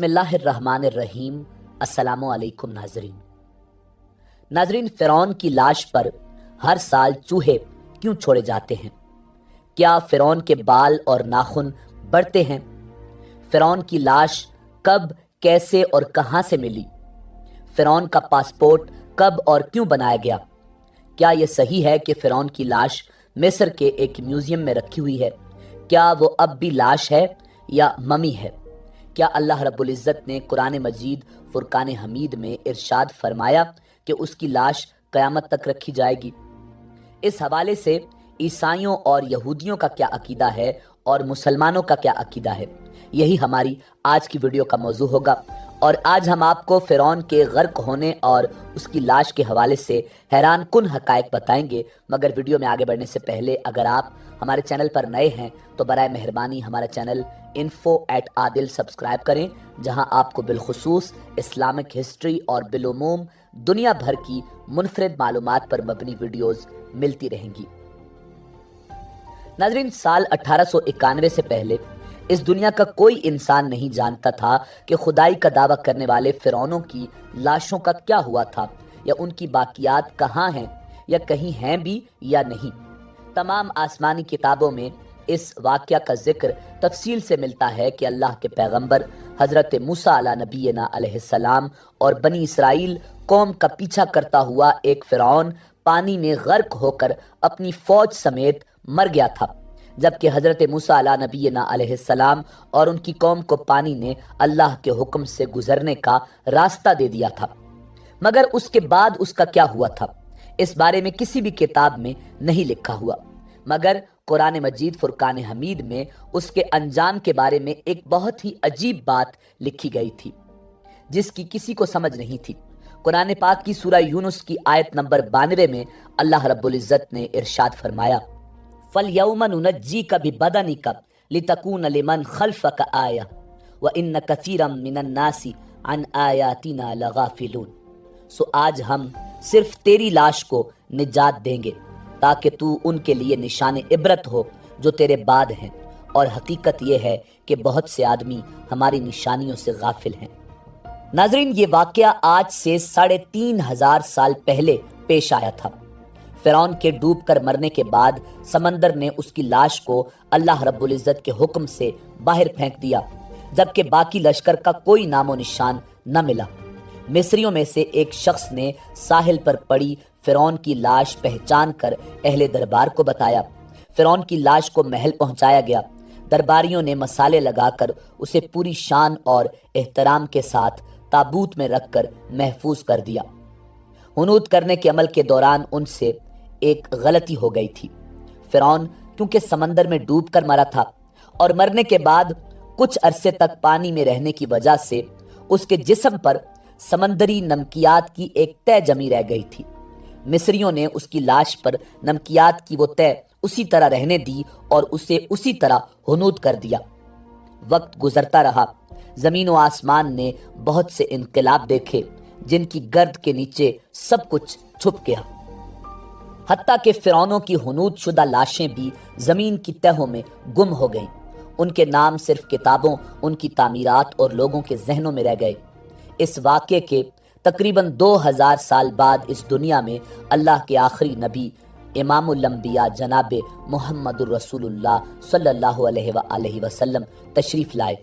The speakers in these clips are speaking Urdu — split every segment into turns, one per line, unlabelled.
بسم اللہ الرحمن الرحیم۔ السلام علیکم ناظرین، فرعون کی لاش پر ہر سال چوہے کیوں چھوڑے جاتے ہیں؟ کیا فرعون کے بال اور ناخن بڑھتے ہیں؟ فرعون کی لاش کب، کیسے اور کہاں سے ملی؟ فرعون کا پاسپورٹ کب اور کیوں بنایا گیا؟ کیا یہ صحیح ہے کہ فرعون کی لاش مصر کے ایک میوزیم میں رکھی ہوئی ہے؟ کیا وہ اب بھی لاش ہے یا ممی ہے؟ کیا اللہ رب العزت نے قرآن مجید فرقان حمید میں ارشاد فرمایا کہ اس کی لاش قیامت تک رکھی جائے گی؟ اس حوالے سے عیسائیوں اور یہودیوں کا کیا عقیدہ ہے اور مسلمانوں کا کیا عقیدہ ہے، یہی ہماری آج کی ویڈیو کا موضوع ہوگا۔ اور آج ہم آپ کو فرعون کے غرق ہونے اور اس کی لاش کے حوالے سے حیران کن حقائق بتائیں گے، مگر ویڈیو میں آگے بڑھنے سے پہلے اگر آپ ہمارے چینل پر نئے ہیں تو برائے مہربانی ہمارا چینل info@adil سبسکرائب کریں، جہاں آپ کو بالخصوص اسلامک ہسٹری اور بالعموم دنیا بھر کی منفرد معلومات پر مبنی ویڈیوز ملتی رہیں گی۔ ناظرین، سال 1891 سے پہلے اس دنیا کا کوئی انسان نہیں جانتا تھا کہ خدائی کا دعویٰ کرنے والے فرعونوں کی لاشوں کا کیا ہوا تھا، یا ان کی باقیات کہاں ہیں، یا کہیں ہیں بھی یا نہیں۔ تمام آسمانی کتابوں میں اس واقعہ کا ذکر تفصیل سے ملتا ہے کہ اللہ کے پیغمبر حضرت موسیٰ علیہ نبینا علیہ السلام اور بنی اسرائیل قوم کا پیچھا کرتا ہوا ایک فرعون پانی میں غرق ہو کر اپنی فوج سمیت مر گیا تھا، جبکہ حضرت موسیٰ علیہ نبینا علیہ السلام اور ان کی قوم کو پانی نے اللہ کے حکم سے گزرنے کا راستہ دے دیا تھا۔ مگر اس کے بعد اس کا کیا ہوا تھا، اس بارے میں کسی بھی کتاب میں نہیں لکھا ہوا، مگر قرآن مجید فرقان حمید میں اس کے انجام کے بارے میں ایک بہت ہی عجیب بات لکھی گئی تھی، جس کی کسی کو سمجھ نہیں تھی۔ قرآن پاک کی سورہ یونس کی آیت نمبر 92 میں اللہ رب العزت نے ارشاد فرمایا، فَالْيَوْمَ نُنَجِّيكَ بِبَدَنِكَ لِتَكُونَ لِمَنْ خَلْفَكَ آیَةً وَإِنَّ كَثِيرًا مِّنَ النَّاسِ عَنْ آیَاتِنَا لَغَافِلُونَ۔ سو آج ہم صرف تیری لاش کو نجات دیں گے تاکہ تو ان کے لیے نشان عبرت ہو جو تیرے بعد ہیں، اور حقیقت یہ ہے کہ بہت سے آدمی ہماری نشانیوں سے غافل ہیں۔ ناظرین، یہ واقعہ آج سے 3500 سال پہلے پیش آیا تھا۔ فرعون کے ڈوب کر مرنے کے بعد سمندر نے اس کی لاش کو اللہ رب العزت کے حکم سے باہر پھینک دیا، جبکہ باقی لشکر کا کوئی نام و نشان نہ ملا۔ مصریوں میں سے ایک شخص نے ساحل پر پڑی فرعون کی لاش پہچان کر اہل دربار کو بتایا۔ فرعون کی لاش کو محل پہنچایا گیا۔ درباریوں نے مسالے لگا کر اسے پوری شان اور احترام کے ساتھ تابوت میں رکھ کر محفوظ کر دیا۔ حنوط کرنے کے عمل کے دوران ان سے ایک غلطی ہو گئی تھی۔ فرعون کیونکہ سمندر میں ڈوب کر مرا تھا اور مرنے کے بعد کچھ عرصے تک پانی میں رہنے کی وجہ سے اس کے جسم پر سمندری نمکیات کی ایک تہ جمی رہ گئی تھی۔ مصریوں نے اس کی لاش پر نمکیات کی وہ تہ اسی طرح رہنے دی اور اسے اسی طرح حنوط کر دیا۔ وقت گزرتا رہا، زمین و آسمان نے بہت سے انقلاب دیکھے جن کی گرد کے نیچے سب کچھ چھپ گیا، حتیٰ کہ فرعونوں کی حنوط شدہ لاشیں بھی زمین کی تہوں میں گم ہو گئیں۔ ان کے نام صرف کتابوں، ان کی تعمیرات اور لوگوں کے ذہنوں میں رہ گئے۔ اس واقعے کے تقریباً 2000 سال بعد اس دنیا میں اللہ کے آخری نبی امام الانبیاء جناب محمد الرسول اللہ صلی اللہ علیہ وآلہ وسلم تشریف لائے۔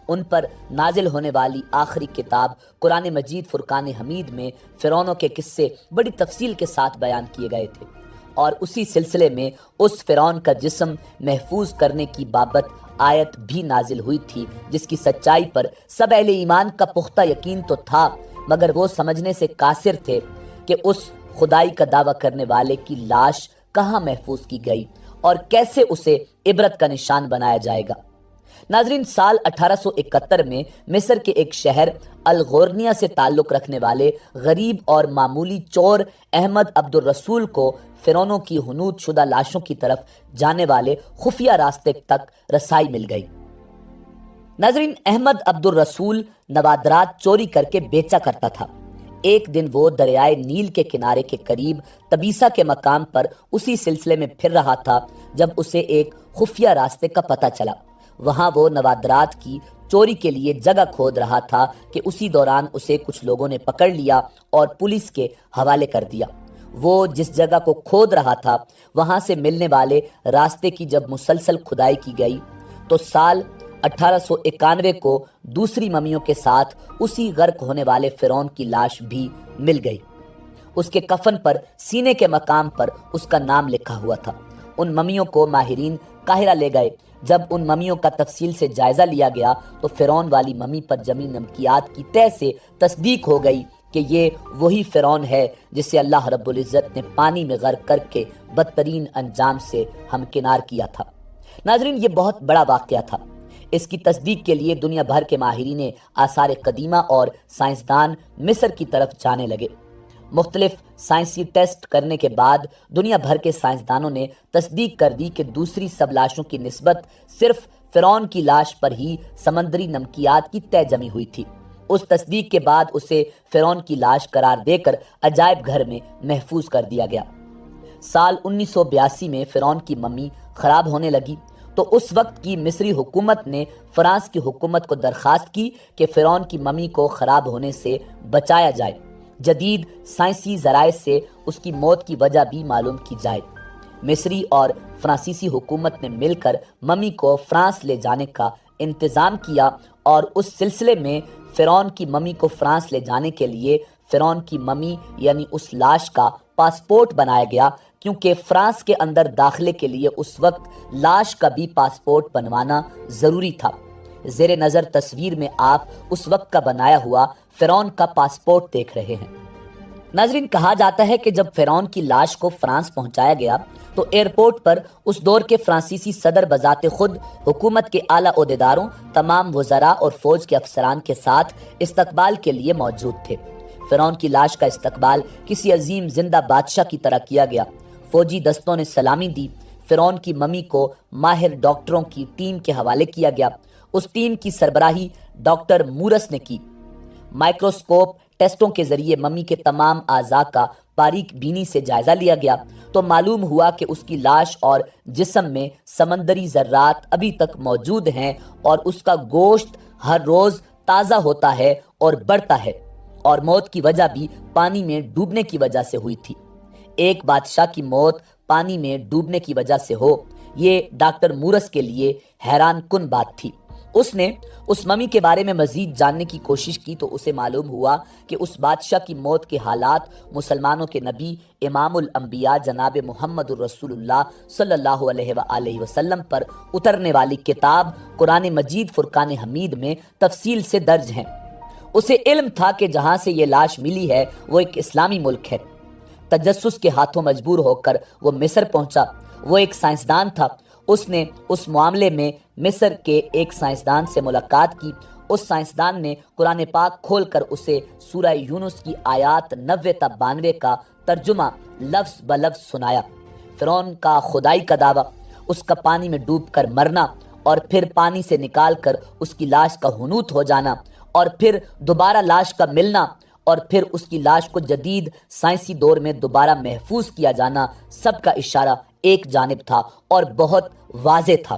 ان پر نازل ہونے والی آخری کتاب قرآن مجید فرقان حمید میں فرعونوں کے قصے بڑی تفصیل کے ساتھ بیان کیے گئے تھے، اور اسی سلسلے میں اس فرعون کا جسم محفوظ کرنے کی بابت آیت بھی نازل ہوئی تھی، جس کی سچائی پر سب اہل ایمان کا پختہ یقین تو تھا، مگر وہ سمجھنے سے قاصر تھے کہ اس خدائی کا دعویٰ کرنے والے کی لاش کہاں محفوظ کی گئی اور کیسے اسے عبرت کا نشان بنایا جائے گا۔ ناظرین، سال 1871 میں مصر کے ایک شہر الغورنیہ سے تعلق رکھنے والے غریب اور معمولی چور احمد عبد الرسول کو فرعونوں کی حنوط شدہ لاشوں کی طرف جانے والے خفیہ راستے تک رسائی مل گئی۔ ناظرین، احمد عبد الرسول نوادرات چوری کر کے بیچا کرتا تھا۔ ایک دن وہ دریائے نیل کے کنارے کے قریب تبیسا کے مقام پر اسی سلسلے میں پھر رہا تھا جب اسے ایک خفیہ راستے کا پتہ چلا۔ وہاں وہ نوادرات کی چوری کے لیے جگہ کھود رہا تھا کہ اسی دوران اسے کچھ لوگوں نے پکڑ لیا اور پولیس کے حوالے کر دیا۔ وہ جس جگہ کو کھود رہا تھا وہاں سے ملنے والے راستے کی جب مسلسل کھدائی کی گئی تو سال 1891 کو دوسری ممیوں کے ساتھ اسی غرق ہونے والے فرعون کی لاش بھی مل گئی۔ اس کے کفن پر سینے کے مقام پر اس کا نام لکھا ہوا تھا۔ ان ممیوں کو ماہرین قاہرہ لے گئے۔ جب ان ممیوں کا تفصیل سے جائزہ لیا گیا تو فرعون والی ممی پر جمی نمکیات کی تہ سے تصدیق ہو گئی کہ یہ وہی فرعون ہے جسے اللہ رب العزت نے پانی میں غرق کر کے بدترین انجام سے ہمکنار کیا تھا۔ ناظرین، یہ بہت بڑا واقعہ تھا۔ اس کی تصدیق کے لیے دنیا بھر کے ماہرین آثار قدیمہ اور سائنسدان مصر کی طرف جانے لگے۔ مختلف سائنسی ٹیسٹ کرنے کے بعد دنیا بھر کے سائنسدانوں نے تصدیق کر دی کہ دوسری سب لاشوں کی نسبت صرف فرعون کی لاش پر ہی سمندری نمکیات کی تہ جمی ہوئی تھی۔ اس تصدیق کے بعد اسے فرعون کی لاش قرار دے کر عجائب گھر میں محفوظ کر دیا گیا۔ سال 1982 میں فرعون کی ممی خراب ہونے لگی تو اس وقت کی مصری حکومت نے فرانس کی حکومت کو درخواست کی کہ فرعون کی ممی کو خراب ہونے سے بچایا جائے۔ جدید سائنسی ذرائع سے اس کی موت کی وجہ بھی معلوم کی جائے۔ مصری اور فرانسیسی حکومت نے مل کر ممی کو فرانس لے جانے کا انتظام کیا اور اس سلسلے میں فرعون کی ممی کو فرانس لے جانے کے لیے فرعون کی ممی یعنی اس لاش کا پاسپورٹ بنایا گیا، کیونکہ فرانس کے اندر داخلے کے لیے اس وقت لاش کا بھی پاسپورٹ بنوانا ضروری تھا۔ زیر نظر تصویر میں آپ اس وقت کا بنایا ہوا فرعون کا پاسپورٹ دیکھ رہے ہیں۔ ناظرین، کہا جاتا ہے کہ جب فرعون کی لاش کو فرانس پہنچایا گیا تو ایئرپورٹ پر اس دور کے فرانسیسی صدر بذات خود حکومت کے اعلیٰ عہدیداروں، تمام وزراء اور فوج کے افسران کے ساتھ استقبال کے لیے موجود تھے۔ فرعون کی لاش کا استقبال کسی عظیم زندہ بادشاہ کی طرح کیا گیا۔ فوجی دستوں نے سلامی دی۔ فرعون کی ممی کو ماہر ڈاکٹروں کی ٹیم کے حوالے کیا گیا۔ اس ٹیم کی سربراہی ڈاکٹر مورس نے کی۔ مائکروسکوپ ٹیسٹوں کے ذریعے ممی کے تمام اعضاء کا باریک بینی سے جائزہ لیا گیا تو معلوم ہوا کہ اس کی لاش اور جسم میں سمندری ذرات ابھی تک موجود ہیں اور اس کا گوشت ہر روز تازہ ہوتا ہے اور بڑھتا ہے، اور موت کی وجہ بھی پانی میں ڈوبنے کی وجہ سے ہوئی تھی۔ ایک بادشاہ کی موت پانی میں ڈوبنے کی وجہ سے ہو، یہ ڈاکٹر مورس کے لیے حیران کن بات تھی۔ اس نے اس ممی کے بارے میں مزید جاننے کی کوشش کی تو اسے معلوم ہوا کہ اس بادشاہ کی موت کے حالات مسلمانوں کے نبی امام الانبیاء جناب محمد الرسول اللہ صلی اللہ علیہ وآلہ وسلم پر اترنے والی کتاب قرآن مجید فرقان حمید میں تفصیل سے درج ہیں۔ اسے علم تھا کہ جہاں سے یہ لاش ملی ہے وہ ایک اسلامی ملک ہے۔ تجسس کے ہاتھوں مجبور ہو کر وہ مصر پہنچا۔ وہ ایک سائنسدان تھا۔ اس نے اس معاملے میں مصر کے ایک سائنسدان سے ملاقات کی۔ اس سائنسدان نے قرآن پاک کھول کر اسے سورہ یونس کی آیات 90 تا 92 کا ترجمہ لفظ بلفظ سنایا۔ فرعون کا خدائی کا دعویٰ، اس کا پانی میں ڈوب کر مرنا اور پھر پانی سے نکال کر اس کی لاش کا حنوط ہو جانا اور پھر دوبارہ لاش کا ملنا اور پھر اس کی لاش کو جدید سائنسی دور میں دوبارہ محفوظ کیا جانا، سب کا اشارہ ایک جانب تھا اور بہت واضح تھا۔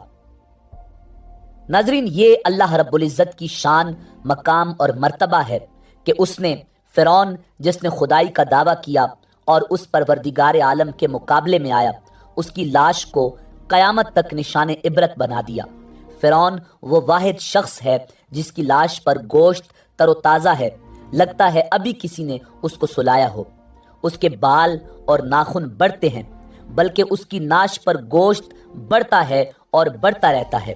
ناظرین، یہ اللہ رب العزت کی شان، مقام اور مرتبہ ہے کہ اس نے فرعون جس نے خدائی کا دعویٰ کیا اور اس پروردگار عالم کے مقابلے میں آیا، اس کی لاش کو قیامت تک نشان عبرت بنا دیا۔ فرعون وہ واحد شخص ہے جس کی لاش پر گوشت تر و تازہ ہے، لگتا ہے ابھی کسی نے اس کو سلایا ہو۔ اس کے بال اور ناخن بڑھتے ہیں، بلکہ اس کی ناش پر گوشت بڑھتا ہے اور بڑھتا رہتا ہے۔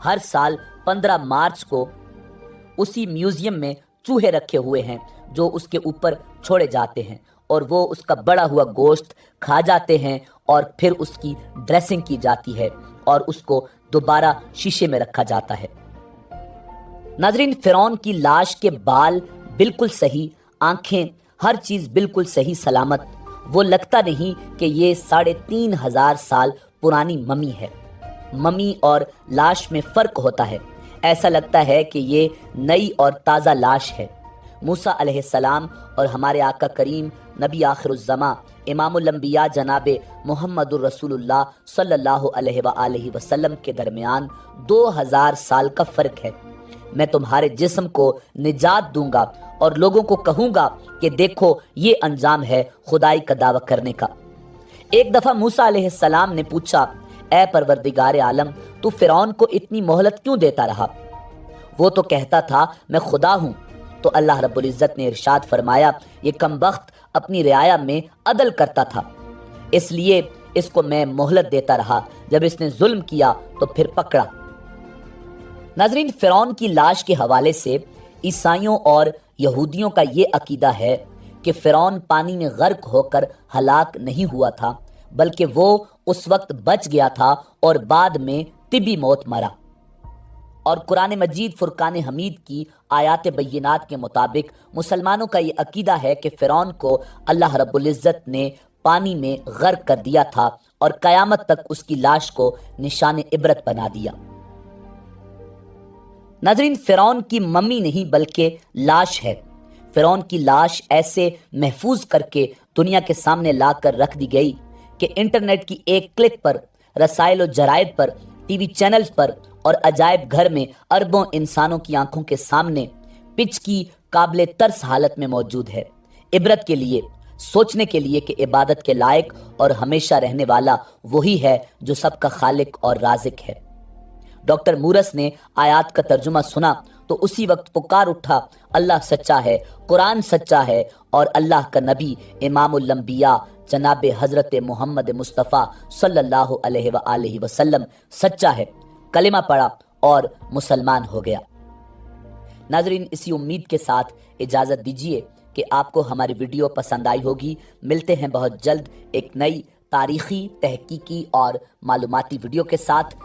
ہر سال 15 مارچ کو اسی میوزیم میں چوہے رکھے ہوئے ہیں جو اس کے اوپر چھوڑے جاتے ہیں اور وہ اس کا بڑا ہوا گوشت کھا جاتے ہیں اور پھر اس کی ڈریسنگ کی جاتی ہے اور اس کو دوبارہ شیشے میں رکھا جاتا ہے۔ ناظرین، فرعون کی لاش کے بال بالکل صحیح، آنکھیں، ہر چیز بالکل صحیح سلامت۔ وہ لگتا نہیں کہ یہ 3500 سال پرانی ممی ہے۔ ممی اور لاش میں فرق ہوتا ہے۔ ایسا لگتا ہے کہ یہ نئی اور تازہ لاش ہے۔ موسیٰ علیہ السلام اور ہمارے آقا کریم نبی آخر الزماں امام الانبیاء جناب محمد الرسول اللہ صلی اللہ علیہ وآلہ وسلم کے درمیان 2000 سال کا فرق ہے۔ میں تمہارے جسم کو نجات دوں گا اور لوگوں کو کہوں گا کہ دیکھو یہ انجام ہے خدائی کا دعویٰ کرنے کا۔ ایک دفعہ موسیٰ علیہ السلام نے پوچھا، اے پروردگار عالم، تو فرعون کو اتنی مہلت کیوں دیتا رہا؟ وہ تو کہتا تھا میں خدا ہوں۔ تو اللہ رب العزت نے ارشاد فرمایا، یہ کمبخت اپنی رعایا میں عدل کرتا تھا، اس لیے اس کو میں مہلت دیتا رہا، جب اس نے ظلم کیا تو پھر پکڑا۔ ناظرین، فرعون کی لاش کے حوالے سے عیسائیوں اور یہودیوں کا یہ عقیدہ ہے کہ فرعون پانی میں غرق ہو کر ہلاک نہیں ہوا تھا، بلکہ وہ اس وقت بچ گیا تھا اور بعد میں طبی موت مرا۔ اور قرآن مجید فرقان حمید کی آیات بینات کے مطابق مسلمانوں کا یہ عقیدہ ہے کہ فرعون کو اللہ رب العزت نے پانی میں غرق کر دیا تھا اور قیامت تک اس کی لاش کو نشان عبرت بنا دیا۔ ناظرین، فرعون کی ممی نہیں بلکہ لاش ہے۔ فرعون کی لاش ایسے محفوظ کر کے دنیا کے سامنے لا کر رکھ دی گئی کہ انٹرنیٹ کی ایک کلک پر، رسائل و جرائد پر، ٹی وی چینلز پر اور عجائب گھر میں اربوں انسانوں کی آنکھوں کے سامنے پچ کی قابل ترس حالت میں موجود ہے، عبرت کے لیے، سوچنے کے لیے کہ عبادت کے لائق اور ہمیشہ رہنے والا وہی ہے جو سب کا خالق اور رازق ہے۔ ڈاکٹر مورس نے آیات کا ترجمہ سنا تو اسی وقت پکار اٹھا، اللہ سچا ہے، قرآن سچا ہے، اور اللہ کا نبی امام الانبیاء جناب حضرت محمد مصطفیٰ صلی اللہ علیہ وآلہ وسلم سچا ہے۔ کلمہ پڑھا اور مسلمان ہو گیا۔ ناظرین، اسی امید کے ساتھ اجازت دیجیے کہ آپ کو ہماری ویڈیو پسند آئی ہوگی۔ ملتے ہیں بہت جلد ایک نئی تاریخی، تحقیقی اور معلوماتی ویڈیو کے ساتھ۔